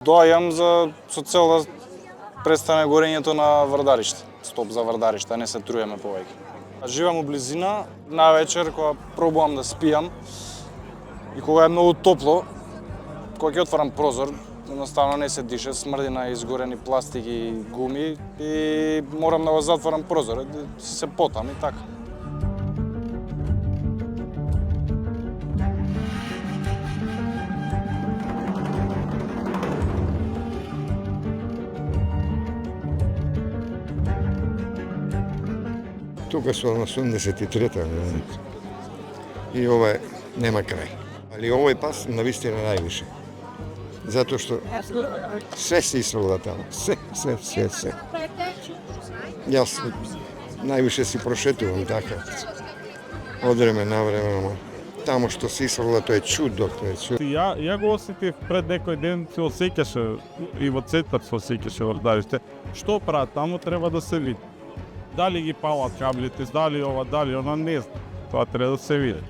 Доаѓам со цел да престане горењето на врдариште. Стоп за врдариште, не се труеме повеќе. Живеам у близина, навечер кога пробувам да спијам и кога е многу топло, кога ќе отворам прозор, едноставно не се дише, смрди на изгорени пластики и гуми и морам да го затворам прозорот, се потам и така. Тука сум на 83-та и ова нема крај. Али овој пас навистина највише. Затоа што се се исфрла таму, се. Јас највише си прошетувам така. Од време на време, таму што се исфрла тоа е чудо, тоа е чудо. Ја го осетив пред некој ден, се осеќаше и во центар се осеќаше врдариште. Што прават таму треба да се види. Дали ги палат каблите, дали ова, дали она, не знам. Тоа треба да се види.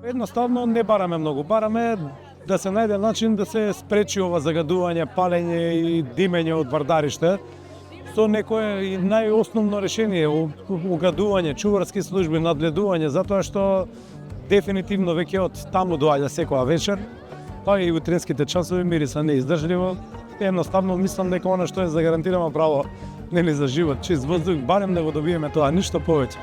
Едноставно не бараме многу, бараме да се најде начин да се спречи ова загадување, палење и димење од врдариште. Со некое и најосновно решение, оградување, чуварски служби, надледување, затоа што дефинитивно веќе од таму доаѓа секоја вечер, па и утринските часови мириса неиздржливо. Едноставно мислам дека она што е загарантирано право нели за живот, чист воздух, барем да го добиеме тоа, ништо повеќе.